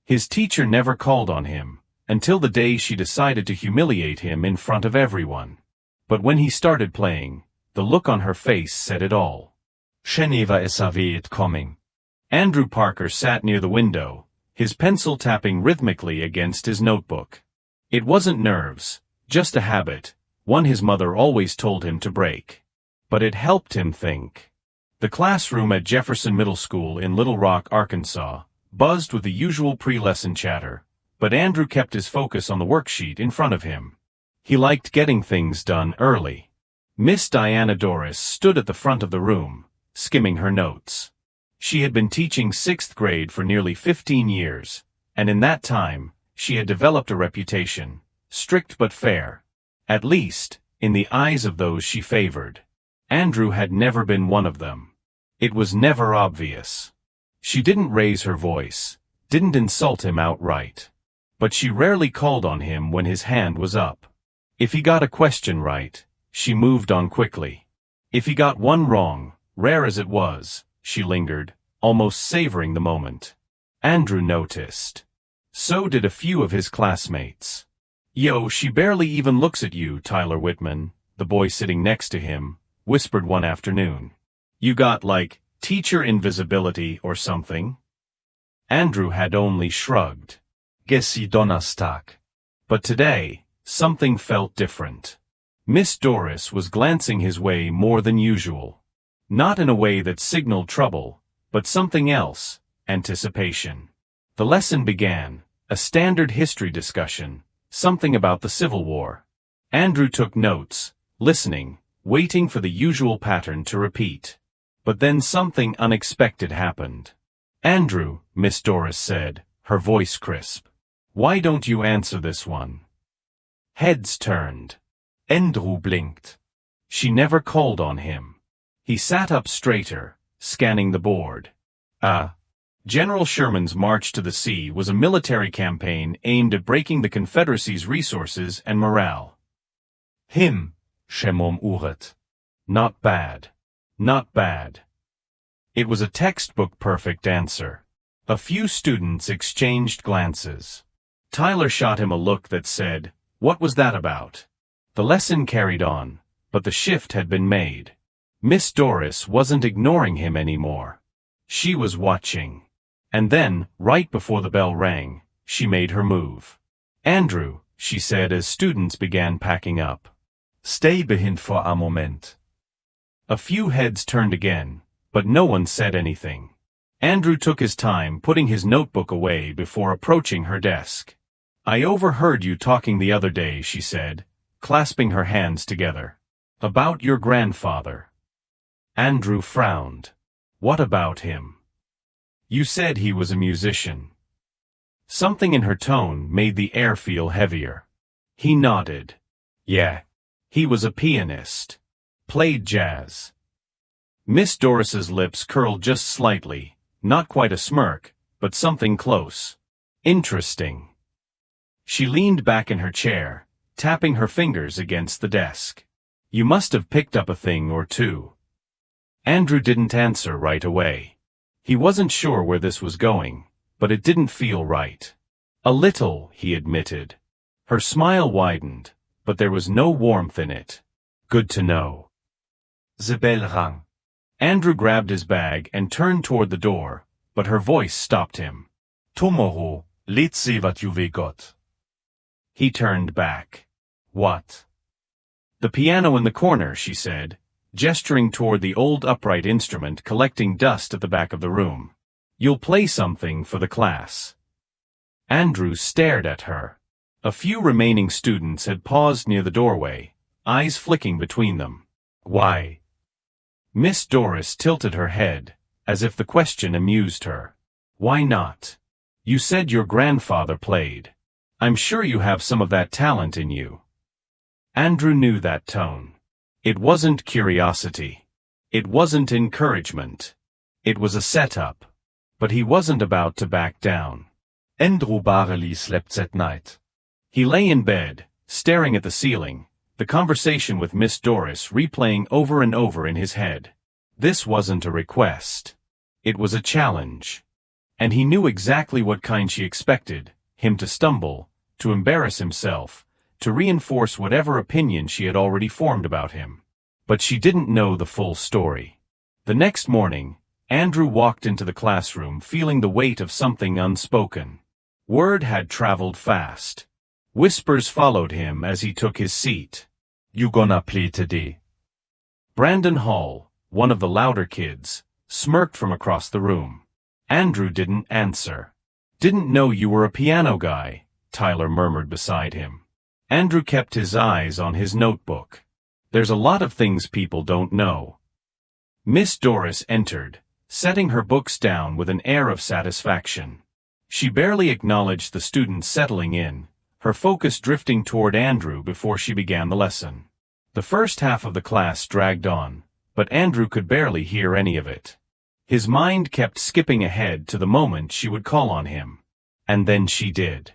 His teacher never called on him, until the day she decided to humiliate him in front of everyone. But when he started playing, the look on her face said it all. Geneva SAV it coming. Andrew Parker sat near the window, his pencil tapping rhythmically against his notebook. It wasn't nerves, just a habit, one his mother always told him to break. But it helped him think. The classroom at Jefferson Middle School in Little Rock, Arkansas, buzzed with the usual pre-lesson chatter, but Andrew kept his focus on the worksheet in front of him. He liked getting things done early. Miss Diana Doris stood at the front of the room, skimming her notes. She had been teaching 6th grade for nearly 15 years, and in that time, she had developed a reputation, strict but fair. At least, in the eyes of those she favored. Andrew had never been one of them. It was never obvious. She didn't raise her voice, didn't insult him outright. But she rarely called on him when his hand was up. If he got a question right, she moved on quickly. If he got one wrong, rare as it was, she lingered, almost savoring the moment. Andrew noticed. So did a few of his classmates. "Yo, she barely even looks at you, Tyler Whitman," the boy sitting next to him whispered one afternoon. "You got, like, teacher invisibility or something?" Andrew had only shrugged. Gessi Donnerstag. But today, something felt different. Miss Doris was glancing his way more than usual. Not in a way that signaled trouble, but something else, anticipation. The lesson began, a standard history discussion, something about the Civil War. Andrew took notes, listening, waiting for the usual pattern to repeat. But then something unexpected happened. "Andrew," Miss Doris said, her voice crisp. "Why don't you answer this one?" Heads turned. Andrew blinked. She never called on him. He sat up straighter, scanning the board. General Sherman's March to the Sea was a military campaign aimed at breaking the Confederacy's resources and morale. Him, Shemom Uret. Not bad. Not bad. It was a textbook-perfect answer. A few students exchanged glances. Tyler shot him a look that said, "What was that about?" The lesson carried on, but the shift had been made. Miss Doris wasn't ignoring him anymore. She was watching. And then, right before the bell rang, she made her move. "Andrew," she said as students began packing up. "Stay behind for a moment." A few heads turned again, but no one said anything. Andrew took his time putting his notebook away before approaching her desk. "I overheard you talking the other day," she said, clasping her hands together. "About your grandfather." Andrew frowned. "What about him?" "You said he was a musician." Something in her tone made the air feel heavier. He nodded. "Yeah. He was a pianist. Played jazz." Miss Doris's lips curled just slightly, not quite a smirk, but something close. "Interesting." She leaned back in her chair, tapping her fingers against the desk. "You must have picked up a thing or two." Andrew didn't answer right away. He wasn't sure where this was going, but it didn't feel right. "A little," he admitted. Her smile widened, but there was no warmth in it. "Good to know." The bell rang. Andrew grabbed his bag and turned toward the door, but her voice stopped him. "Tomorrow, let's see what you've got." He turned back. "What?" "The piano in the corner," she said, gesturing toward the old upright instrument collecting dust at the back of the room. "You'll play something for the class." Andrew stared at her. A few remaining students had paused near the doorway, eyes flicking between them. "Why?" Miss Doris tilted her head, as if the question amused her. "Why not? You said your grandfather played. I'm sure you have some of that talent in you." Andrew knew that tone. It wasn't curiosity. It wasn't encouragement. It was a setup. But he wasn't about to back down. Andrew barely slept that night. He lay in bed, staring at the ceiling, the conversation with Miss Doris replaying over and over in his head. This wasn't a request. It was a challenge. And he knew exactly what kind she expected, him to stumble, to embarrass himself, to reinforce whatever opinion she had already formed about him. But she didn't know the full story. The next morning, Andrew walked into the classroom feeling the weight of something unspoken. Word had traveled fast. Whispers followed him as he took his seat. You gonna play today? Brandon Hall, one of the louder kids, smirked from across the room. Andrew didn't answer. Didn't know you were a piano guy, Tyler murmured beside him. Andrew kept his eyes on his notebook. There's a lot of things people don't know. Miss Doris entered, setting her books down with an air of satisfaction. She barely acknowledged the students settling in, her focus drifting toward Andrew before she began the lesson. The first half of the class dragged on, but Andrew could barely hear any of it. His mind kept skipping ahead to the moment she would call on him. And then she did.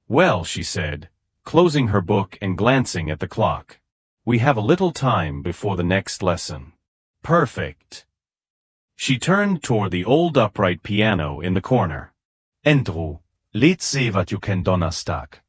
Well, she said, closing her book and glancing at the clock. We have a little time before the next lesson. Perfect. She turned toward the old upright piano in the corner. Andrew, let's see what you can Donnerstag.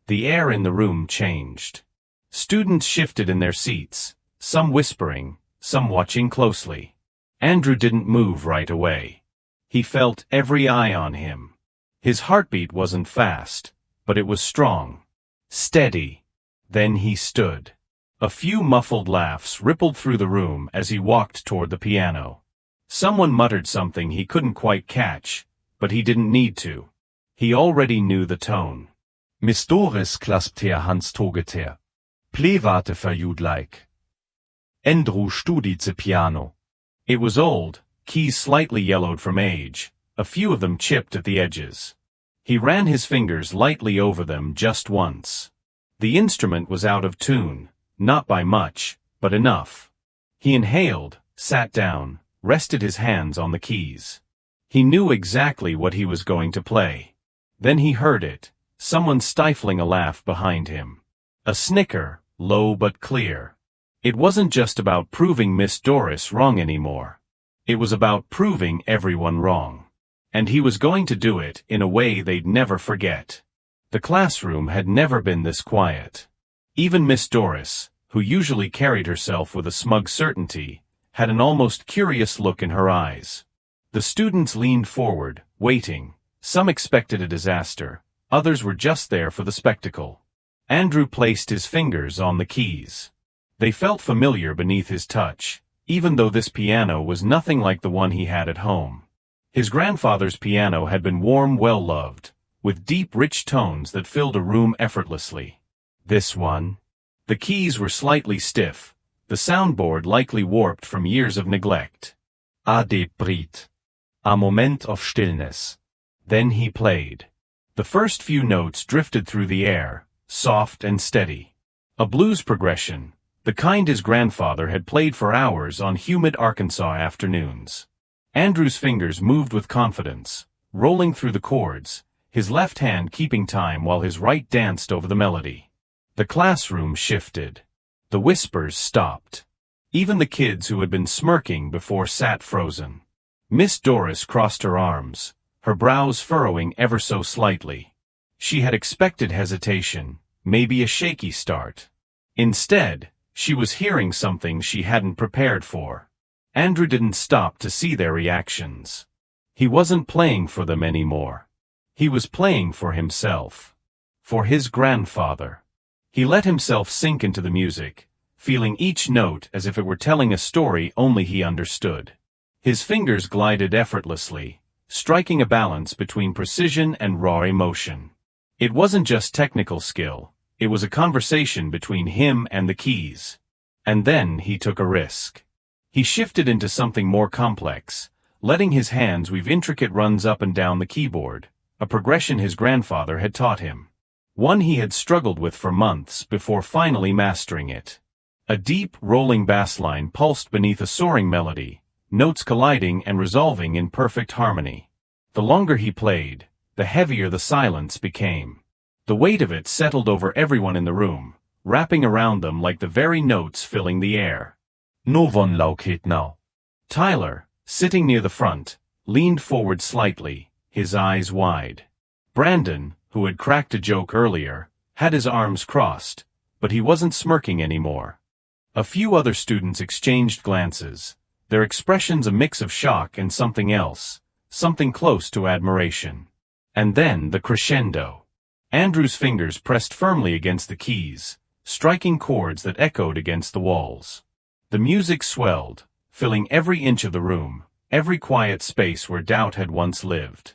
The air in the room changed. Students shifted in their seats, some whispering, some watching closely. Andrew didn't move right away. He felt every eye on him. His heartbeat wasn't fast, but it was strong. Steady. Then he stood. A few muffled laughs rippled through the room as he walked toward the piano. Someone muttered something he couldn't quite catch, but he didn't need to. He already knew the tone. Miss Doris clasped her Hans together. Play warte for you'd like. Andrew studied the piano. It was old, keys slightly yellowed from age, a few of them chipped at the edges. He ran his fingers lightly over them just once. The instrument was out of tune, not by much, but enough. He inhaled, sat down, rested his hands on the keys. He knew exactly what he was going to play. Then he heard it, someone stifling a laugh behind him. A snicker, low but clear. It wasn't just about proving Miss Doris wrong anymore. It was about proving everyone wrong. And he was going to do it in a way they'd never forget. The classroom had never been this quiet. Even Miss Doris, who usually carried herself with a smug certainty, had an almost curious look in her eyes. The students leaned forward, waiting. Some expected a disaster, others were just there for the spectacle. Andrew placed his fingers on the keys. They felt familiar beneath his touch, even though this piano was nothing like the one he had at home. His grandfather's piano had been warm, well-loved, with deep, rich tones that filled a room effortlessly. This one? The keys were slightly stiff, the soundboard likely warped from years of neglect. Ade Brit. A moment of stillness. Then he played. The first few notes drifted through the air, soft and steady. A blues progression, the kind his grandfather had played for hours on humid Arkansas afternoons. Andrew's fingers moved with confidence, rolling through the chords, his left hand keeping time while his right danced over the melody. The classroom shifted. The whispers stopped. Even the kids who had been smirking before sat frozen. Miss Doris crossed her arms, her brows furrowing ever so slightly. She had expected hesitation, maybe a shaky start. Instead, she was hearing something she hadn't prepared for. Andrew didn't stop to see their reactions. He wasn't playing for them anymore. He was playing for himself. For his grandfather. He let himself sink into the music, feeling each note as if it were telling a story only he understood. His fingers glided effortlessly, striking a balance between precision and raw emotion. It wasn't just technical skill, it was a conversation between him and the keys. And then he took a risk. He shifted into something more complex, letting his hands weave intricate runs up and down the keyboard, a progression his grandfather had taught him. One he had struggled with for months before finally mastering it. A deep, rolling bass line pulsed beneath a soaring melody, notes colliding and resolving in perfect harmony. The longer he played, the heavier the silence became. The weight of it settled over everyone in the room, wrapping around them like the very notes filling the air. No one like it now. Tyler, sitting near the front, leaned forward slightly, his eyes wide. Brandon, who had cracked a joke earlier, had his arms crossed, but he wasn't smirking anymore. A few other students exchanged glances, their expressions a mix of shock and something else, something close to admiration. And then the crescendo. Andrew's fingers pressed firmly against the keys, striking chords that echoed against the walls. The music swelled, filling every inch of the room, every quiet space where doubt had once lived.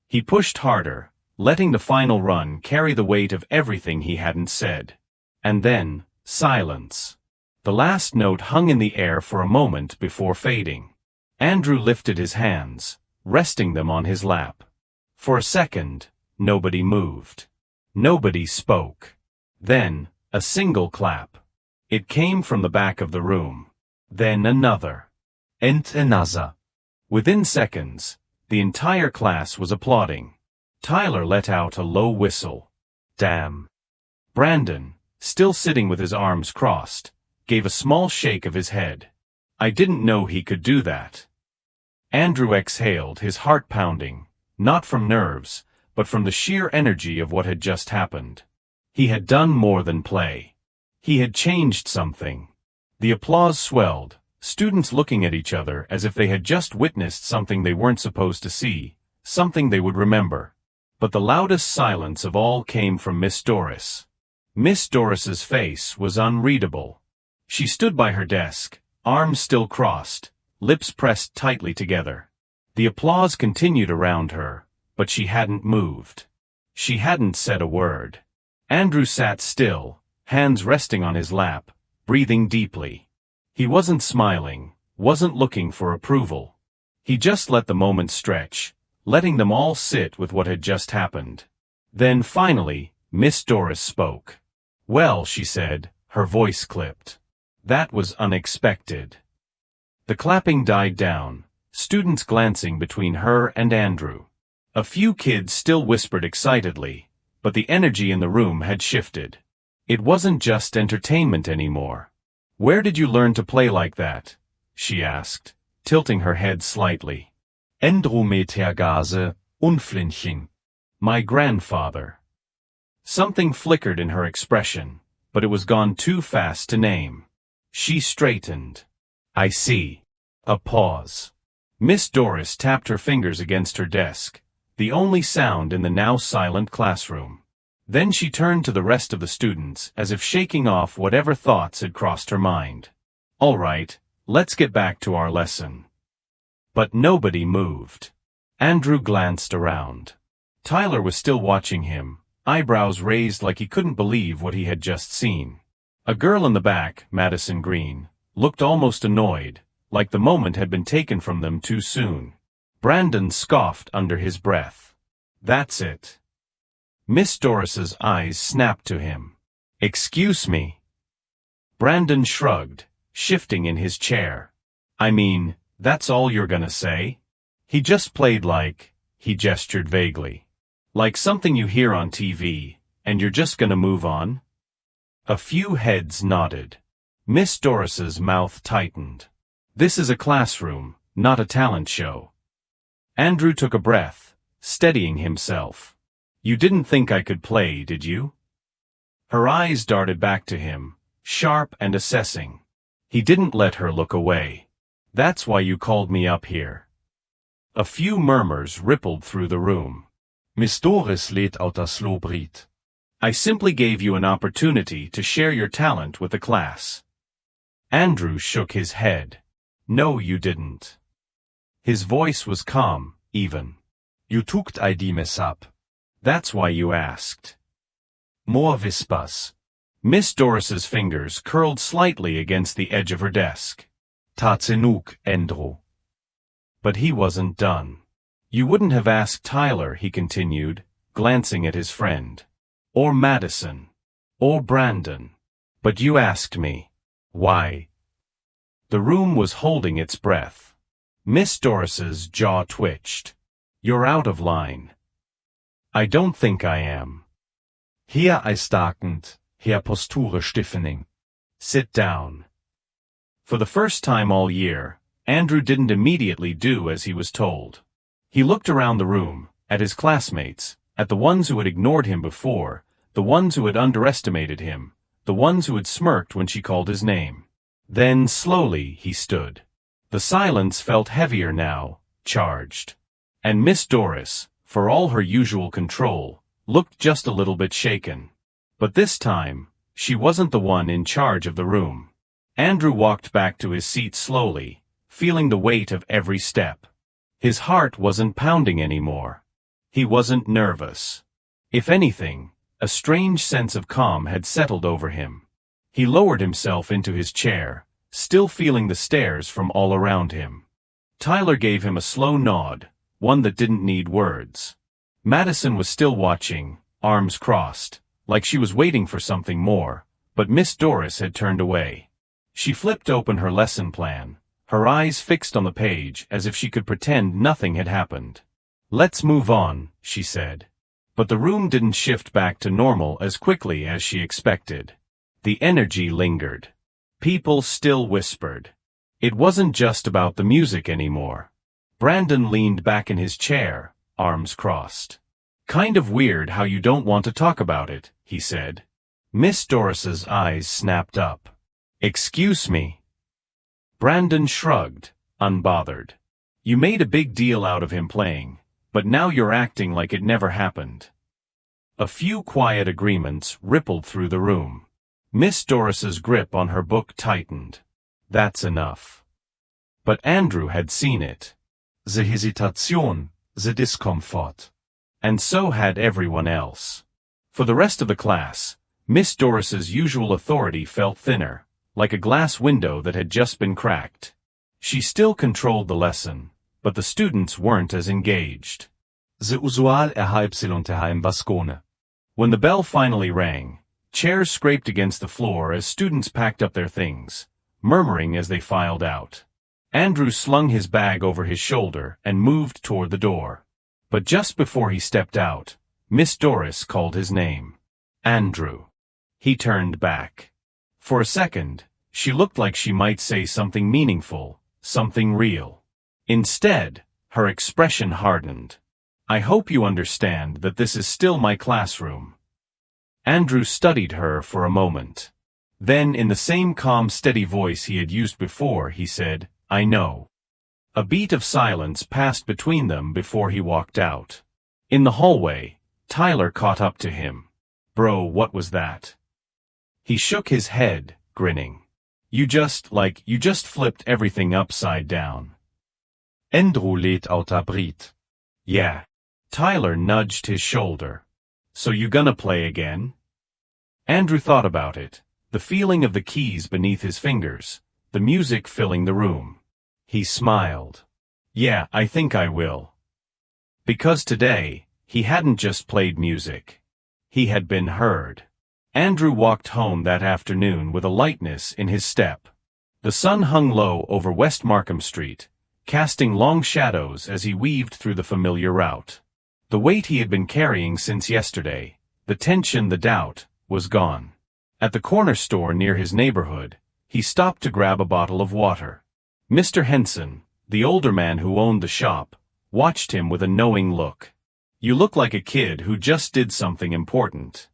He pushed harder, letting the final run carry the weight of everything he hadn't said. And then, silence. The last note hung in the air for a moment before fading. Andrew lifted his hands, resting them on his lap. For a second, nobody moved. Nobody spoke. Then, a single clap. It came from the back of the room. Then another. And another. Within seconds, the entire class was applauding. Tyler let out a low whistle. Damn. Brandon, still sitting with his arms crossed, gave a small shake of his head. I didn't know he could do that. Andrew exhaled, his heart pounding, not from nerves, but from the sheer energy of what had just happened. He had done more than play. He had changed something. The applause swelled, students looking at each other as if they had just witnessed something they weren't supposed to see, something they would remember. But the loudest silence of all came from Miss Doris. Miss Doris's face was unreadable. She stood by her desk, arms still crossed, lips pressed tightly together. The applause continued around her, but she hadn't moved. She hadn't said a word. Andrew sat still, hands resting on his lap, breathing deeply. He wasn't smiling, wasn't looking for approval. He just let the moment stretch, letting them all sit with what had just happened. Then finally, Miss Doris spoke. Well, she said, her voice clipped. That was unexpected. The clapping died down, students glancing between her and Andrew. A few kids still whispered excitedly, but the energy in the room had shifted. It wasn't just entertainment anymore. Where did you learn to play like that? She asked, tilting her head slightly. Endrometergase, Unflinching. My grandfather. Something flickered in her expression, but it was gone too fast to name. She straightened. I see. A pause. Miss Doris tapped her fingers against her desk, the only sound in the now silent classroom. Then she turned to the rest of the students as if shaking off whatever thoughts had crossed her mind. All right, let's get back to our lesson. But nobody moved. Andrew glanced around. Tyler was still watching him, eyebrows raised like he couldn't believe what he had just seen. A girl in the back, Madison Green, looked almost annoyed, like the moment had been taken from them too soon. Brandon scoffed under his breath. That's it. Miss Doris's eyes snapped to him. Excuse me. Brandon shrugged, shifting in his chair. I mean, that's all you're gonna say? He just played like, he gestured vaguely. Like something you hear on TV, and you're just gonna move on? A few heads nodded. Miss Doris's mouth tightened. This is a classroom, not a talent show. Andrew took a breath, steadying himself. You didn't think I could play, did you? Her eyes darted back to him, sharp and assessing. He didn't let her look away. That's why you called me up here. A few murmurs rippled through the room. Miss Doris lädt out das Lobrit. I simply gave you an opportunity to share your talent with the class. Andrew shook his head. No, you didn't. His voice was calm, even. You tugt ID mess up. That's why you asked. More Vispas. Miss Doris's fingers curled slightly against the edge of her desk. Tatzenug, Andrew. But he wasn't done. You wouldn't have asked Tyler, he continued, glancing at his friend. Or Madison. Or Brandon. But you asked me. Why? The room was holding its breath. Miss Doris's jaw twitched. You're out of line. I don't think I am. Hier eistarkend, her Posture stiffening. Sit down. For the first time all year, Andrew didn't immediately do as he was told. He looked around the room, at his classmates, at the ones who had ignored him before, the ones who had underestimated him, the ones who had smirked when she called his name. Then, slowly, he stood. The silence felt heavier now, charged. And Miss Doris, for all her usual control, looked just a little bit shaken. But this time, she wasn't the one in charge of the room. Andrew walked back to his seat slowly, feeling the weight of every step. His heart wasn't pounding anymore. He wasn't nervous. If anything, a strange sense of calm had settled over him. He lowered himself into his chair, still feeling the stares from all around him. Tyler gave him a slow nod, one that didn't need words. Madison was still watching, arms crossed, like she was waiting for something more, but Miss Doris had turned away. She flipped open her lesson plan, her eyes fixed on the page as if she could pretend nothing had happened. "Let's move on," she said. But the room didn't shift back to normal as quickly as she expected. The energy lingered. People still whispered. It wasn't just about the music anymore. Brandon leaned back in his chair, arms crossed. "Kind of weird how you don't want to talk about it," he said. Miss Doris's eyes snapped up. "Excuse me." Brandon shrugged, unbothered. "You made a big deal out of him playing, but now you're acting like it never happened." A few quiet agreements rippled through the room. Miss Doris's grip on her book tightened. That's enough. But Andrew had seen it. The hesitation, the discomfort. And so had everyone else. For the rest of the class, Miss Doris's usual authority felt thinner, like a glass window that had just been cracked. She still controlled the lesson, but the students weren't as engaged. The usual im Vascone. When the bell finally rang, chairs scraped against the floor as students packed up their things, murmuring as they filed out. Andrew slung his bag over his shoulder and moved toward the door. But just before he stepped out, Miss Doris called his name. Andrew. He turned back. For a second, she looked like she might say something meaningful, something real. Instead, her expression hardened. "I hope you understand that this is still my classroom." Andrew studied her for a moment. Then, in the same calm, steady voice he had used before, he said, "I know." A beat of silence passed between them before he walked out. In the hallway, Tyler caught up to him. "Bro, what was that?" He shook his head, grinning. You just flipped everything upside down." Andrew lät außer Brit. "Yeah." Tyler nudged his shoulder. "So you gonna play again?" Andrew thought about it, the feeling of the keys beneath his fingers, the music filling the room. He smiled. "Yeah, I think I will." Because today, he hadn't just played music. He had been heard. Andrew walked home that afternoon with a lightness in his step. The sun hung low over West Markham Street, casting long shadows as he weaved through the familiar route. The weight he had been carrying since yesterday, the tension, the doubt, was gone. At the corner store near his neighborhood, he stopped to grab a bottle of water. Mr. Henson, the older man who owned the shop, watched him with a knowing look. "You look like a kid who just did something important."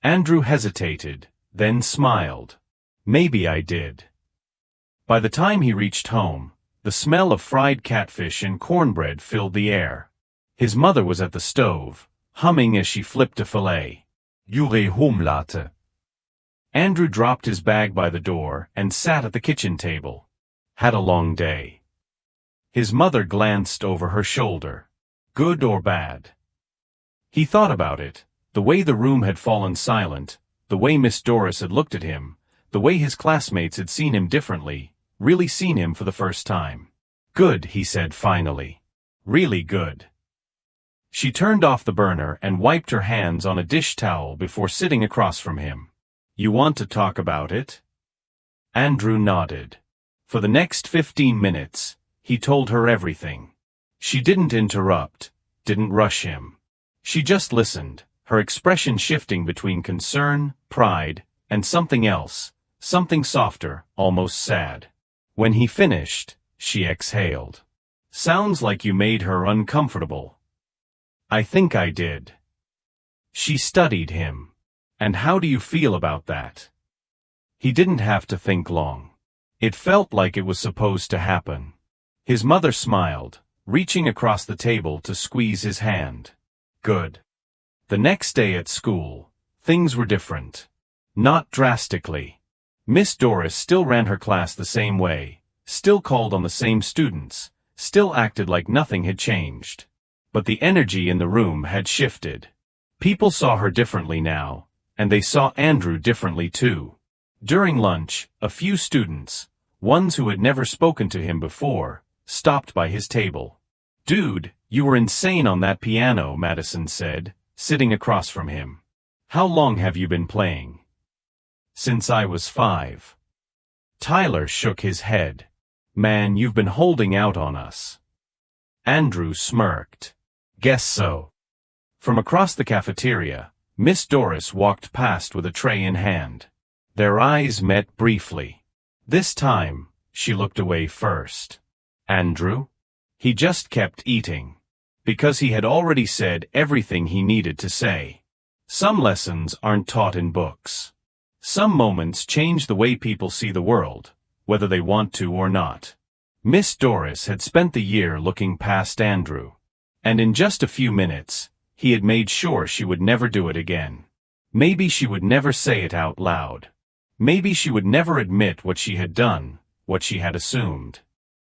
Andrew hesitated, then smiled. "Maybe I did." By the time he reached home, the smell of fried catfish and cornbread filled the air. His mother was at the stove, humming as she flipped a fillet. "Jure Humlate." Andrew dropped his bag by the door and sat at the kitchen table. Had a long day. His mother glanced over her shoulder. Good or bad? He thought about it, the way the room had fallen silent, the way Miss Doris had looked at him, the way his classmates had seen him differently, really seen him for the first time. "Good," he said finally. "Really good." She turned off the burner and wiped her hands on a dish towel before sitting across from him. "You want to talk about it?" Andrew nodded. For the next 15 minutes, he told her everything. She didn't interrupt, didn't rush him. She just listened, her expression shifting between concern, pride, and something else, something softer, almost sad. When he finished, she exhaled. "Sounds like you made her uncomfortable." I think I did. She studied him. And how do you feel about that? He didn't have to think long. It felt like it was supposed to happen. His mother smiled, reaching across the table to squeeze his hand. Good. The next day at school, things were different. Not drastically. Miss Doris still ran her class the same way, still called on the same students, still acted like nothing had changed. But the energy in the room had shifted. People saw her differently now, and they saw Andrew differently too. During lunch, a few students, ones who had never spoken to him before, stopped by his table. "Dude, you were insane on that piano," Madison said, sitting across from him. "How long have you been playing?" "Since I was 5. Tyler shook his head. "Man, you've been holding out on us." Andrew smirked. "Guess so." From across the cafeteria, Miss Doris walked past with a tray in hand. Their eyes met briefly. This time, she looked away first. Andrew? He just kept eating. Because he had already said everything he needed to say. Some lessons aren't taught in books. Some moments change the way people see the world, whether they want to or not. Miss Doris had spent the year looking past Andrew. And in just a few minutes, he had made sure she would never do it again. Maybe she would never say it out loud. Maybe she would never admit what she had done, what she had assumed.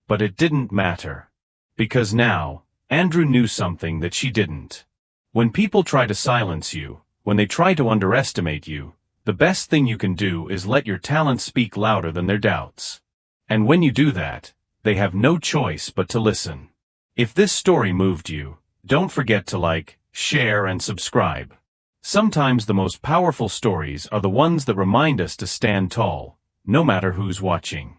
But it didn't matter. Because now, Andrew knew something that she didn't. When people try to silence you, when they try to underestimate you, the best thing you can do is let your talent speak louder than their doubts. And when you do that, they have no choice but to listen. If this story moved you, don't forget to like, share, and subscribe. Sometimes the most powerful stories are the ones that remind us to stand tall, no matter who's watching.